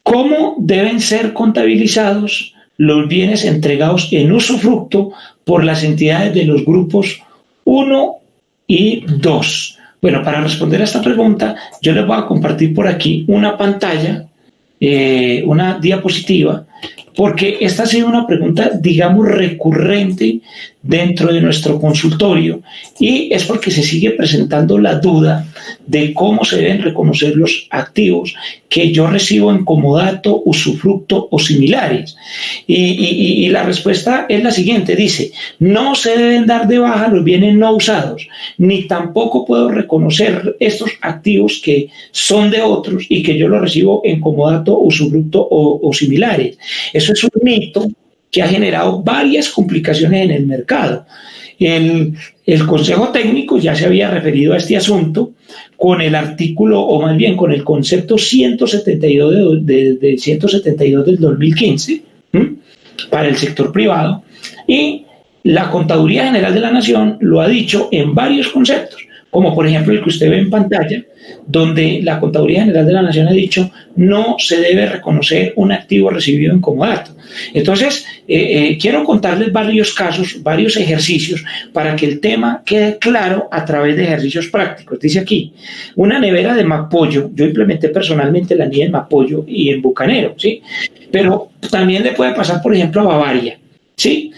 ¿Cómo deben ser contabilizados los bienes entregados en usufructo por las entidades de los grupos 1 y 2? Bueno, para responder a esta pregunta, yo les voy a compartir por aquí una pantalla, una diapositiva, porque esta ha sido una pregunta, digamos, recurrente dentro de nuestro consultorio, y es porque se sigue presentando la duda de cómo se deben reconocer los activos que yo recibo en comodato, usufructo o similares. Y la respuesta es la siguiente, dice: no se deben dar de baja los bienes no usados, ni tampoco puedo reconocer estos activos que son de otros y que yo los recibo en comodato, usufructo o similares. Eso es un mito que ha generado varias complicaciones en el mercado. El Consejo Técnico ya se había referido a este asunto con el artículo, o más bien con el concepto 172 de 172 del 2015 para el sector privado, y la Contaduría General de la Nación lo ha dicho en varios conceptos, como por ejemplo el que usted ve en pantalla, donde la Contaduría General de la Nación ha dicho no se debe reconocer un activo recibido en comodato. Entonces, quiero contarles varios casos, varios ejercicios, para que el tema quede claro a través de ejercicios prácticos. Dice aquí, una nevera de Mapollo, yo implementé personalmente la NIE en Mapollo y en Bucanero, ¿sí? Pero también le puede pasar, por ejemplo, a Bavaria. Sí,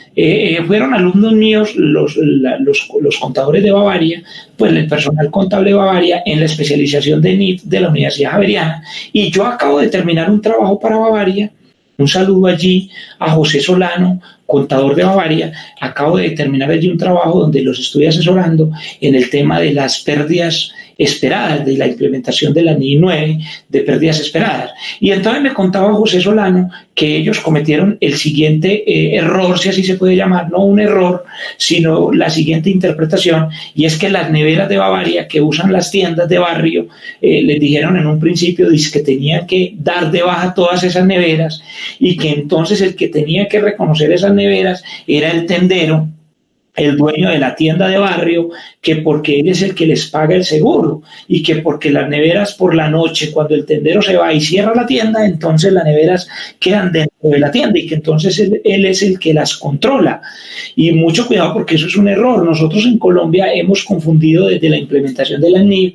fueron alumnos míos los contadores de Bavaria, pues el personal contable de Bavaria en la especialización de NIF de la Universidad Javeriana, y yo acabo de terminar un trabajo para Bavaria. Un saludo allí a José Solano, contador de Bavaria. Acabo de terminar allí un trabajo donde los estoy asesorando en el tema de las pérdidas esperadas, de la implementación de la NI 9, de pérdidas esperadas. Y entonces me contaba José Solano que ellos cometieron el siguiente error, si así se puede llamar, no un error, sino la siguiente interpretación, y es que las neveras de Bavaria que usan las tiendas de barrio, les dijeron en un principio que tenían que dar de baja todas esas neveras, y que entonces el que tenía que reconocer esas neveras era el tendero, el dueño de la tienda de barrio, que porque él es el que les paga el seguro, y que porque las neveras por la noche, cuando el tendero se va y cierra la tienda, entonces las neveras quedan dentro de la tienda, y que entonces él es el que las controla. Y mucho cuidado, porque eso es un error. Nosotros en Colombia hemos confundido desde la implementación de la NIF,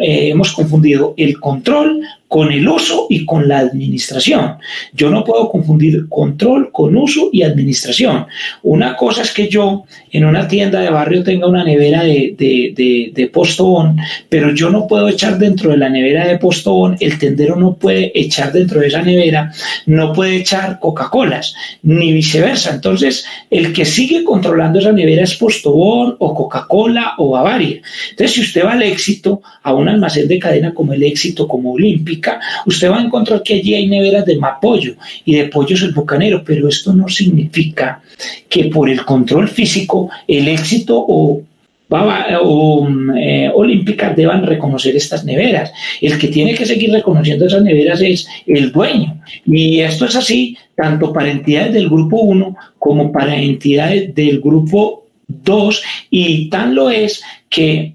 hemos confundido el control con el uso y con la administración. Yo no puedo confundir control con uso y administración. Una cosa es que yo en una tienda de barrio tenga una nevera de postobón, pero yo no puedo echar dentro de la nevera de postobón, el tendero no puede echar dentro de esa nevera, no puede echar Coca-Colas, ni viceversa. Entonces, el que sigue controlando esa nevera es Postobón o Coca-Cola o Bavaria. Entonces, si usted va al Éxito, a un almacén de cadena como el Éxito, como Olímpica, usted va a encontrar que allí hay neveras de Mapollo y de Pollos el Bucanero, pero esto no significa que por el control físico el Éxito o Olímpica deban reconocer estas neveras. El que tiene que seguir reconociendo esas neveras es el dueño, y esto es así tanto para entidades del grupo 1 como para entidades del grupo 2, y tan lo es que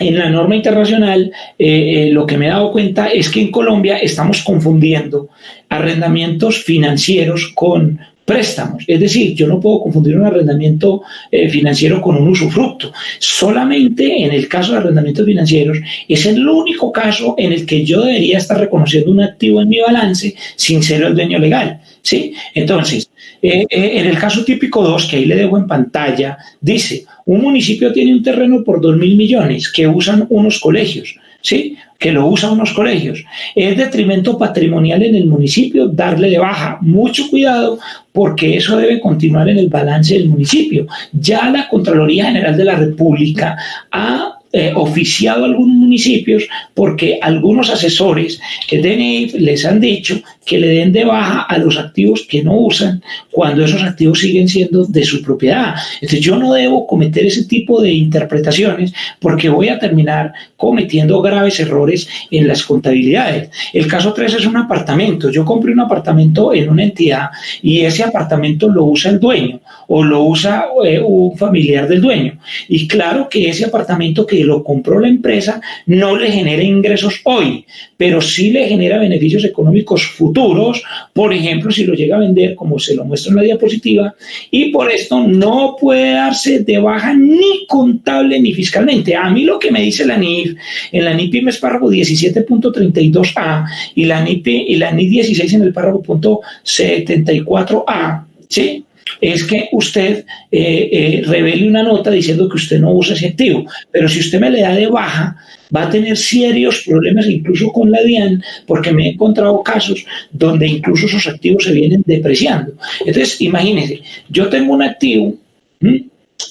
en la norma internacional lo que me he dado cuenta es que en Colombia estamos confundiendo arrendamientos financieros con préstamos. Es decir, yo no puedo confundir un arrendamiento financiero con un usufructo. Solamente en el caso de arrendamientos financieros es el único caso en el que yo debería estar reconociendo un activo en mi balance sin ser el dueño legal, ¿sí? Entonces, en el caso típico 2, que ahí le dejo en pantalla, dice: un municipio tiene un terreno por 2.000 millones que usan unos colegios, ¿sí? Que lo usan unos colegios. Es detrimento patrimonial en el municipio darle de baja. Mucho cuidado, porque eso debe continuar en el balance del municipio. Ya la Contraloría General de la República ha oficiado a algunos municipios porque algunos asesores de NIF les han dicho que le den de baja a los activos que no usan cuando esos activos siguen siendo de su propiedad. Entonces yo no debo cometer ese tipo de interpretaciones, porque voy a terminar cometiendo graves errores en las contabilidades. El caso 3 es un apartamento. Yo compré un apartamento en una entidad y ese apartamento lo usa el dueño o lo usa un familiar del dueño, y claro que ese apartamento que porque lo compró la empresa, no le genera ingresos hoy, pero sí le genera beneficios económicos futuros, por ejemplo, si lo llega a vender, como se lo muestra en la diapositiva, y por esto no puede darse de baja ni contable ni fiscalmente. A mí lo que me dice la NIF, en la NIF Pymes párrafo 17.32a y la NIF 16 en el párrafo punto 74a, ¿sí?, es que usted revele una nota diciendo que usted no usa ese activo, pero si usted me le da de baja, va a tener serios problemas incluso con la DIAN, porque me he encontrado casos donde incluso esos activos se vienen depreciando. Entonces, imagínense, yo tengo un activo,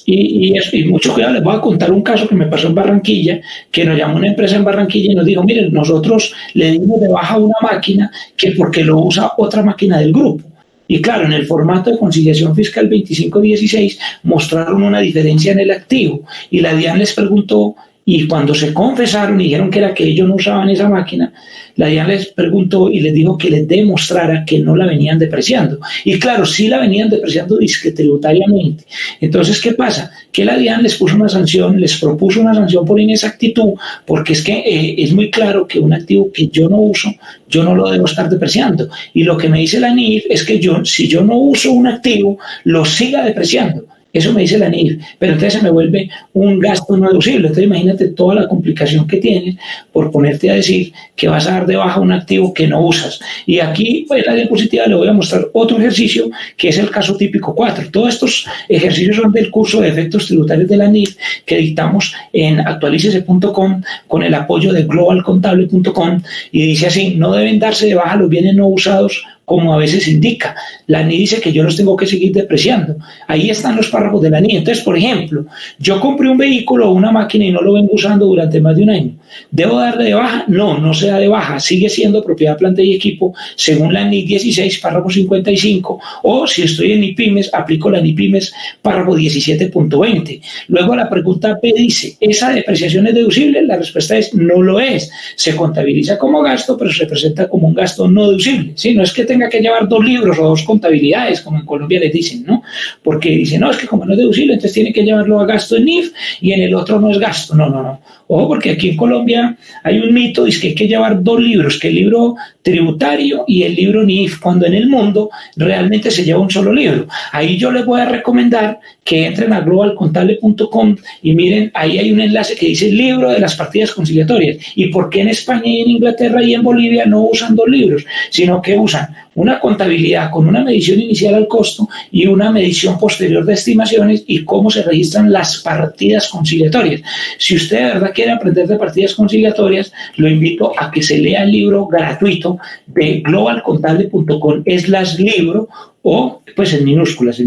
y mucho cuidado, les voy a contar un caso que me pasó en Barranquilla, que nos llamó una empresa en Barranquilla y nos dijo, miren, nosotros le dimos de baja una máquina que porque lo usa otra máquina del grupo. Y claro, en el formato de conciliación fiscal 2516 mostraron una diferencia en el activo y la DIAN les preguntó, y cuando se confesaron y dijeron que era que ellos no usaban esa máquina, la DIAN les preguntó y les dijo que les demostrara que no la venían depreciando. Y claro, sí la venían depreciando tributariamente. Entonces, ¿qué pasa? Que la DIAN les puso una sanción, les propuso una sanción por inexactitud, porque es que es muy claro que un activo que yo no uso, yo no lo debo estar depreciando. Y lo que me dice la NIF es que si yo no uso un activo, lo siga depreciando. Eso me dice la NIF, pero entonces se me vuelve un gasto no deducible. Entonces imagínate toda la complicación que tienes por ponerte a decir que vas a dar de baja un activo que no usas. Y aquí, pues, en la diapositiva le voy a mostrar otro ejercicio que es el caso típico 4. Todos estos ejercicios son del curso de efectos tributarios de la NIF que dictamos en actualicese.com con el apoyo de globalcontable.com y dice así, no deben darse de baja los bienes no usados como a veces indica. La NI dice que yo los tengo que seguir depreciando. Ahí están los párrafos de la NI. Entonces, por ejemplo, yo compré un vehículo o una máquina y no lo vengo usando durante más de un año. ¿Debo darle de baja? No, no se da de baja. Sigue siendo propiedad, planta y equipo según la NI 16, párrafo 55. O si estoy en NIPymes, aplico la NIPymes, párrafo 17.20. Luego la pregunta B dice, ¿esa depreciación es deducible? La respuesta es no lo es. Se contabiliza como gasto, pero se presenta como un gasto no deducible. ¿Sí? No es que tenga que llevar 2 libros o 2 contabilidades, como en Colombia les dicen, ¿no? Porque dicen, no, es que como no es deducible, entonces tiene que llevarlo a gasto en NIF y en el otro no es gasto. No, no, no. Ojo, porque aquí en Colombia hay un mito, dice que hay que llevar 2 libros, que el libro tributario y el libro NIF, cuando en el mundo realmente se lleva un solo libro. Ahí yo les voy a recomendar que entren a globalcontable.com y miren, ahí hay un enlace que dice libro de las partidas conciliatorias. ¿Y por qué en España y en Inglaterra y en Bolivia no usan 2 libros, sino que usan una contabilidad con una medición inicial al costo y una medición posterior de estimaciones y cómo se registran las partidas conciliatorias? Si usted de verdad quiere aprender de partidas conciliatorias, lo invito a que se lea el libro gratuito de globalcontable.com/libro o pues en minúsculas,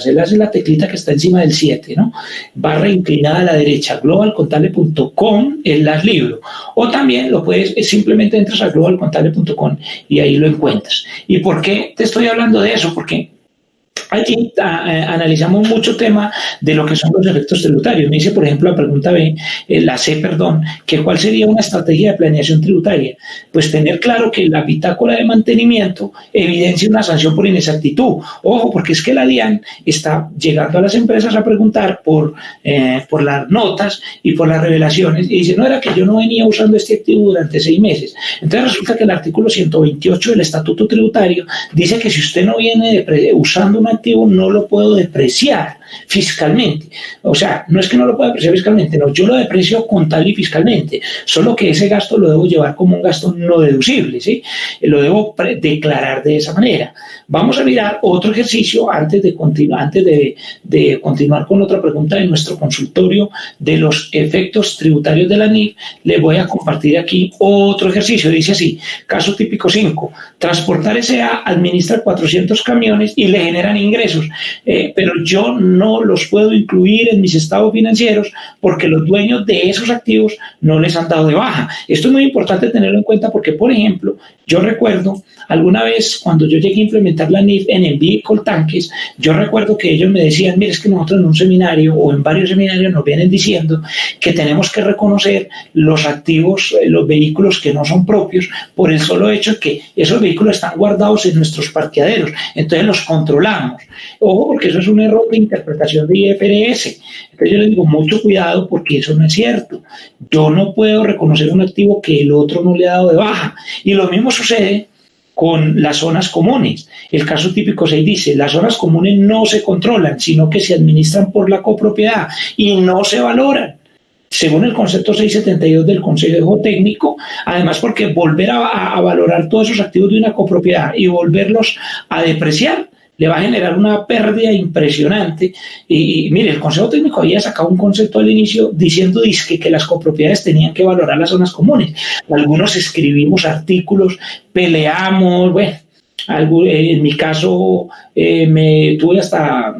él hace la teclita que está encima del 7, ¿no? Barra inclinada a la derecha, globalcontable.com/libro. O también lo puedes, simplemente entras a globalcontable.com y ahí lo encuentras. ¿Y por qué te estoy hablando de eso? Porque aquí analizamos mucho tema de lo que son los efectos tributarios. Me dice, por ejemplo, la pregunta B, la C, perdón, que cuál sería una estrategia de planeación tributaria. Pues tener claro que la bitácora de mantenimiento evidencia una sanción por inexactitud. Ojo, porque es que la DIAN está llegando a las empresas a preguntar por las notas y por las revelaciones y dice, no, era que yo no venía usando este activo durante 6 meses. Entonces resulta que el artículo 128 del Estatuto Tributario dice que si usted no viene usando un activo, no lo puedo depreciar fiscalmente. O sea, no es que no lo pueda depreciar fiscalmente, no, yo lo deprecio contable y fiscalmente, solo que ese gasto lo debo llevar como un gasto no deducible, ¿sí? Lo debo declarar de esa manera. Vamos a mirar otro ejercicio antes de continuar con otra pregunta de nuestro consultorio de los efectos tributarios de la NIF. Les voy a compartir aquí otro ejercicio. Dice así, caso típico 5, Transportar S.A. administra 400 camiones y le generan ingresos, pero yo no los puedo incluir en mis estados financieros porque los dueños de esos activos no les han dado de baja. Esto es muy importante tenerlo en cuenta porque, por ejemplo, yo recuerdo alguna vez cuando yo llegué a implementar la NIF en el Vehicle Tanques, yo recuerdo que ellos me decían, mire, es que nosotros en un seminario o en varios seminarios nos vienen diciendo que tenemos que reconocer los activos, los vehículos que no son propios por el solo hecho de que esos vehículos están guardados en nuestros parqueaderos, entonces los controlamos. Ojo, porque eso es un error de interpretación interpretación de IFRS. Entonces yo les digo, mucho cuidado porque eso no es cierto. Yo no puedo reconocer un activo que el otro no le ha dado de baja. Y lo mismo sucede con las zonas comunes. El caso típico 6 dice, las zonas comunes no se controlan, sino que se administran por la copropiedad y no se valoran, según el concepto 672 del Consejo Técnico, además porque volver a valorar todos esos activos de una copropiedad y volverlos a depreciar le va a generar una pérdida impresionante. Y mire, el Consejo Técnico había sacado un concepto al inicio diciendo que las copropiedades tenían que valorar las zonas comunes. Algunos escribimos artículos, peleamos, bueno, en mi caso me tuve hasta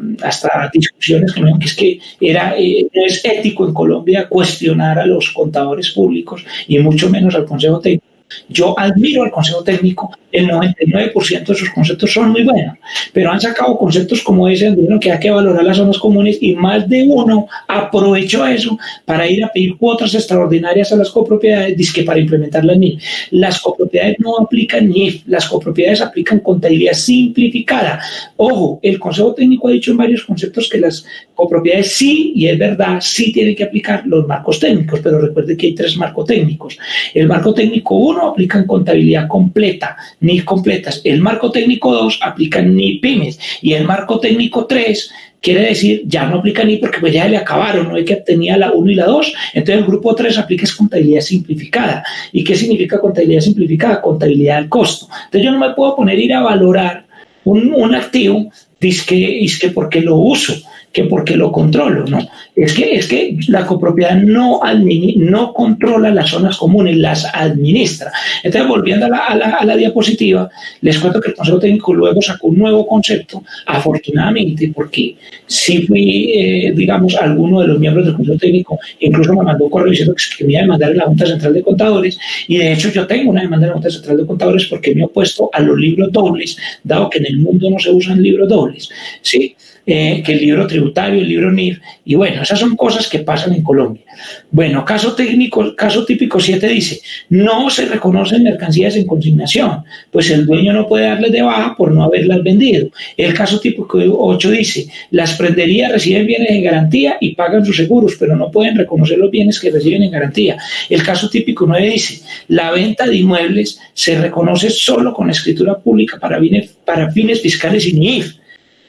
discusiones que me dijeron que no es ético en Colombia cuestionar a los contadores públicos y mucho menos al Consejo Técnico. Yo admiro al Consejo Técnico, el 99% de sus conceptos son muy buenos, pero han sacado conceptos como ese, donde uno que hay que valorar las zonas comunes y más de uno aprovechó eso para ir a pedir cuotas extraordinarias a las copropiedades, dizque para implementar las NIF. Las copropiedades no aplican NIF, las copropiedades aplican contabilidad simplificada. Ojo, el Consejo Técnico ha dicho en varios conceptos que las copropiedades sí, y es verdad, sí tienen que aplicar los marcos técnicos, pero recuerde que hay 3 marcos técnicos. El marco técnico 1 aplica en contabilidad completa, NIF completas. El marco técnico 2 aplica NIF pymes y el marco técnico 3 quiere decir ya no aplica NIF porque pues ya le acabaron, no hay que tenía la 1 y la 2. Entonces el grupo 3 aplica es contabilidad simplificada. ¿Y qué significa contabilidad simplificada? Contabilidad al costo. Entonces yo no me puedo poner a ir a valorar un activo dizque porque lo uso, que porque lo controlo, ¿no? Es que la copropiedad no controla las zonas comunes, las administra. Entonces, volviendo a la diapositiva, les cuento que el Consejo Técnico luego sacó un nuevo concepto, afortunadamente, porque sí fui, digamos, alguno de los miembros del Consejo Técnico, incluso me mandó un correo diciendo que me iba a demandar en la Junta Central de Contadores, y de hecho yo tengo una demanda en la Junta Central de Contadores porque me he opuesto a los libros dobles, dado que en el mundo no se usan libros dobles, ¿sí? Que el libro tributario, el libro NIF, y bueno, esas son cosas que pasan en Colombia. Bueno, caso típico 7 dice, no se reconocen mercancías en consignación, pues el dueño no puede darles de baja por no haberlas vendido. El caso típico 8 dice, las prenderías reciben bienes en garantía y pagan sus seguros, pero no pueden reconocer los bienes que reciben en garantía. El caso típico 9 dice, la venta de inmuebles se reconoce solo con escritura pública para fines fiscales y NIF.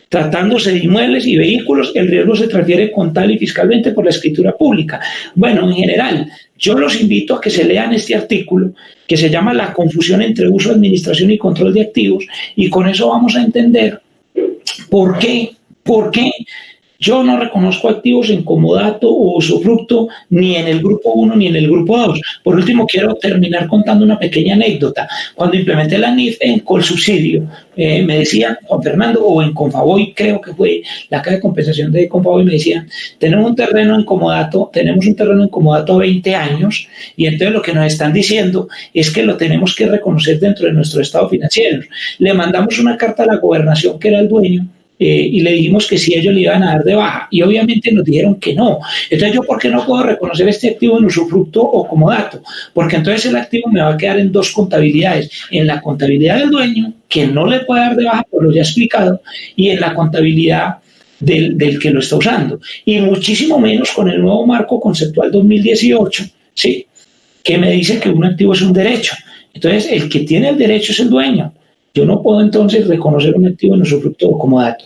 Tratándose de inmuebles y vehículos, el riesgo se transfiere contable y fiscalmente por la escritura pública. Bueno, en general, yo los invito a que se lean este artículo que se llama La confusión entre uso, administración y control de activos, y con eso vamos a entender por qué yo no reconozco activos en comodato o usufructo ni en el grupo 1 ni en el grupo 2. Por último, quiero terminar contando una pequeña anécdota. Cuando implementé la NIF en Colsubsidio, me decían, Juan Fernando, o en Confavoy, creo que fue la caja de compensación de Confavoy, me decían, tenemos un terreno en comodato a 20 años, y entonces lo que nos están diciendo es que lo tenemos que reconocer dentro de nuestro estado financiero. Le mandamos una carta a la gobernación, que era el dueño, y le dijimos que si ellos le iban a dar de baja, y obviamente nos dijeron que no. Entonces, ¿yo por qué no puedo reconocer este activo en usufructo o comodato? Porque entonces el activo me va a quedar en 2 contabilidades, en la contabilidad del dueño, que no le puede dar de baja, por lo ya explicado, y en la contabilidad del que lo está usando, y muchísimo menos con el nuevo marco conceptual 2018, ¿sí?, que me dice que un activo es un derecho. Entonces, el que tiene el derecho es el dueño. Yo no puedo entonces reconocer un activo en usufructo o comodato.